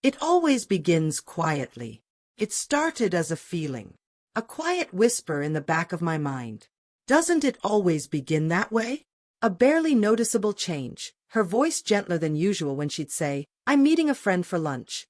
It always begins quietly. It started as a feeling. A quiet whisper in the back of my mind. Doesn't it always begin that way? A barely noticeable change, her voice gentler than usual when she'd say, "I'm meeting a friend for lunch."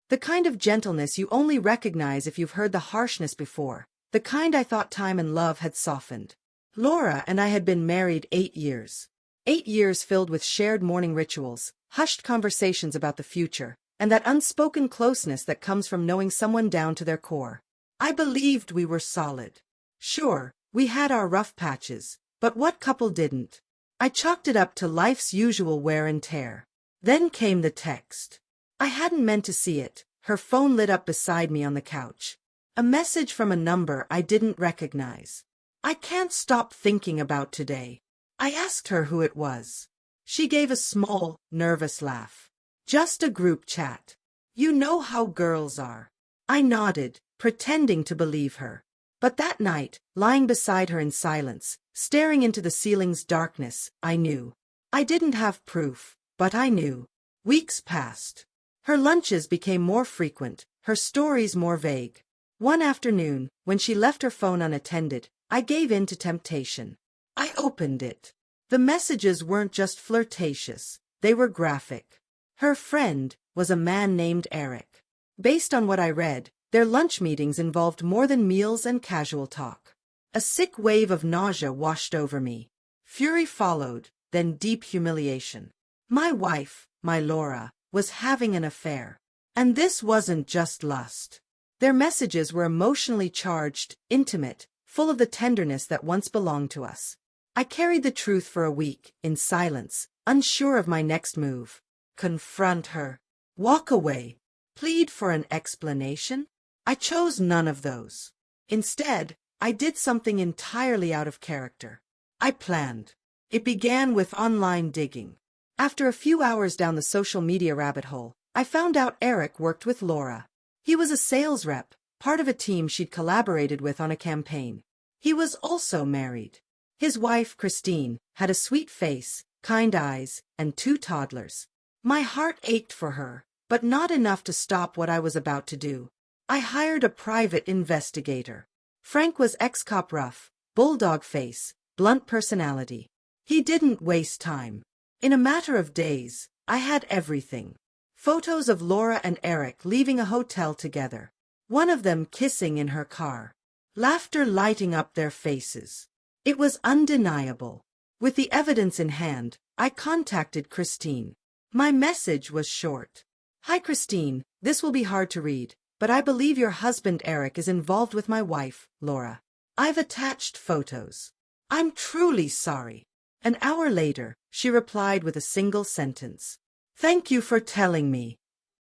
The kind of gentleness you only recognize if you've heard the harshness before, the kind I thought time and love had softened. Laura and I had been married 8 years. 8 years filled with shared morning rituals, hushed conversations about the future, and that unspoken closeness that comes from knowing someone down to their core. I believed we were solid. Sure, we had our rough patches, but what couple didn't? I chalked it up to life's usual wear and tear. Then came the text. I hadn't meant to see it. Her phone lit up beside me on the couch. A message from a number I didn't recognize. "I can't stop thinking about today." I asked her who it was. She gave a small, nervous laugh. "Just a group chat. You know how girls are." I nodded, pretending to believe her. But that night, lying beside her in silence, staring into the ceiling's darkness, I knew. I didn't have proof, but I knew. Weeks passed. Her lunches became more frequent, her stories more vague. One afternoon, when she left her phone unattended, I gave in to temptation. I opened it. The messages weren't just flirtatious, they were graphic. Her friend was a man named Eric. Based on what I read, their lunch meetings involved more than meals and casual talk. A sick wave of nausea washed over me. Fury followed, then deep humiliation. My wife, my Laura, was having an affair. And this wasn't just lust. Their messages were emotionally charged, intimate, full of the tenderness that once belonged to us. I carried the truth for a week, in silence, unsure of my next move. Confront her. Walk away. Plead for an explanation? I chose none of those. Instead, I did something entirely out of character. I planned. It began with online digging. After a few hours down the social media rabbit hole, I found out Eric worked with Laura. He was a sales rep, part of a team she'd collaborated with on a campaign. He was also married. His wife, Christine, had a sweet face, kind eyes, and 2 toddlers. My heart ached for her, but not enough to stop what I was about to do. I hired a private investigator. Frank was ex-cop rough, bulldog face, blunt personality. He didn't waste time. In a matter of days, I had everything. Photos of Laura and Eric leaving a hotel together. One of them kissing in her car. Laughter lighting up their faces. It was undeniable. With the evidence in hand, I contacted Christine. My message was short. "Hi Christine, this will be hard to read, but I believe your husband Eric is involved with my wife, Laura. I've attached photos. I'm truly sorry." An hour later, she replied with a single sentence. "Thank you for telling me."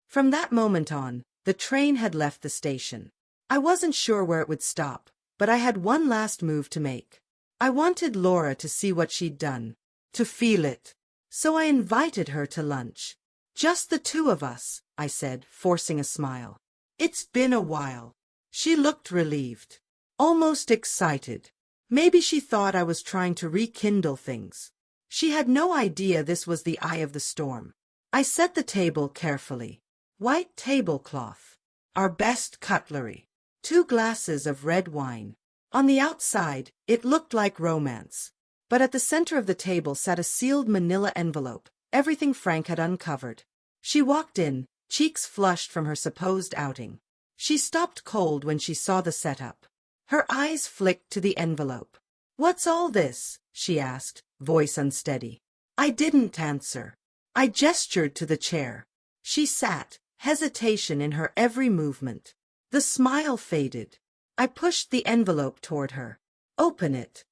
From that moment on, the train had left the station. I wasn't sure where it would stop, but I had one last move to make. I wanted Laura to see what she'd done, to feel it. So I invited her to lunch. "Just the 2 of us," I said, forcing a smile. "It's been a while." She looked relieved, almost excited. Maybe she thought I was trying to rekindle things. She had no idea this was the eye of the storm. I set the table carefully. White tablecloth. Our best cutlery. 2 glasses of red wine. On the outside, it looked like romance. But at the center of the table sat a sealed manila envelope, everything Frank had uncovered. She walked in, cheeks flushed from her supposed outing. She stopped cold when she saw the setup. Her eyes flicked to the envelope. "What's all this?" she asked, voice unsteady. I didn't answer. I gestured to the chair. She sat, hesitation in her every movement. The smile faded. I pushed the envelope toward her. "Open it."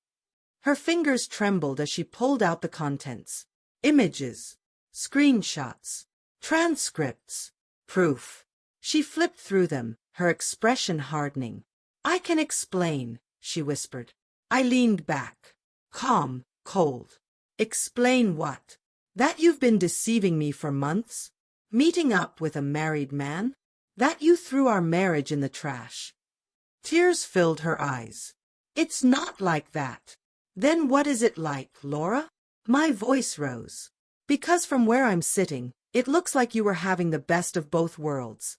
Her fingers trembled as she pulled out the contents. Images. Screenshots. Transcripts. Proof. She flipped through them, her expression hardening. "I can explain," she whispered. I leaned back. Calm, cold. "Explain what? That you've been deceiving me for months? Meeting up with a married man? That you threw our marriage in the trash?" Tears filled her eyes. "It's not like that." "Then what is it like, Laura?" My voice rose. Because from where I'm sitting, It looks like you were having the best of both worlds."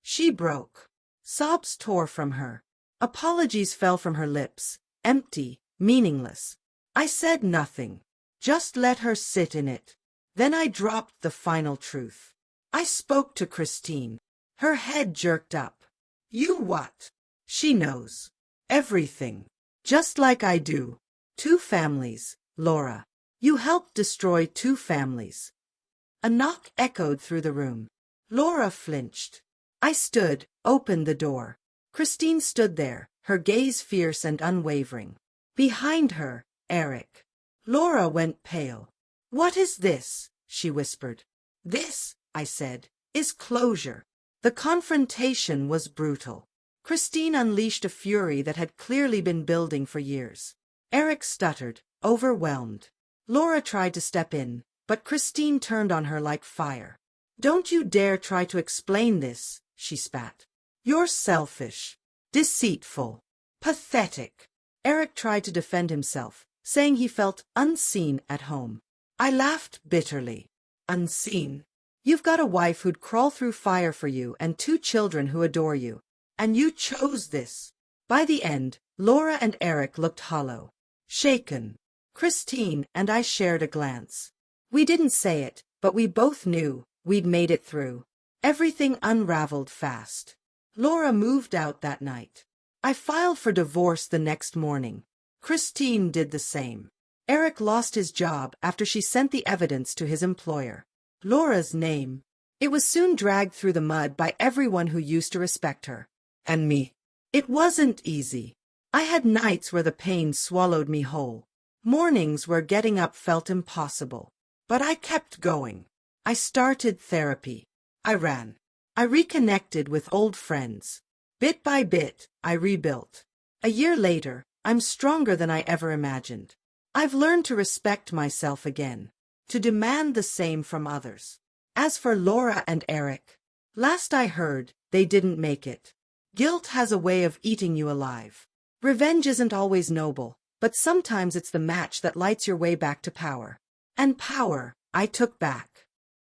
She broke. Sobs tore from her. Apologies fell from her lips, empty, meaningless. I said nothing. Just let her sit in it. Then I dropped the final truth. I spoke to Christine. Her head jerked up. "You what?" "She knows. Everything. Just like I do. 2 families, Laura. You helped destroy 2 families." A knock echoed through the room. Laura flinched. I stood, opened the door. Christine stood there, her gaze fierce and unwavering. Behind her, Eric. Laura went pale. "What is this?" she whispered. "This," I said, "is closure." The confrontation was brutal. Christine unleashed a fury that had clearly been building for years. Eric stuttered, overwhelmed. Laura tried to step in, but Christine turned on her like fire. "Don't you dare try to explain this," she spat. "You're selfish, deceitful, pathetic." Eric tried to defend himself, saying he felt unseen at home. I laughed bitterly. "Unseen? You've got a wife who'd crawl through fire for you and 2 children who adore you. And you chose this." By the end, Laura and Eric looked hollow, shaken. Christine and I shared a glance. We didn't say it, but we both knew we'd made it through. Everything unraveled fast. Laura moved out that night. I filed for divorce the next morning. Christine did the same. Eric lost his job after she sent the evidence to his employer. Laura's name. It was soon dragged through the mud by everyone who used to respect her. And me. It wasn't easy. I had nights where the pain swallowed me whole. Mornings where getting up felt impossible. But I kept going. I started therapy. I ran. I reconnected with old friends. Bit by bit, I rebuilt. A year later, I'm stronger than I ever imagined. I've learned to respect myself again, to demand the same from others. As for Laura and Eric, last I heard, they didn't make it. Guilt has a way of eating you alive. Revenge isn't always noble, but sometimes it's the match that lights your way back to power. And power, I took back.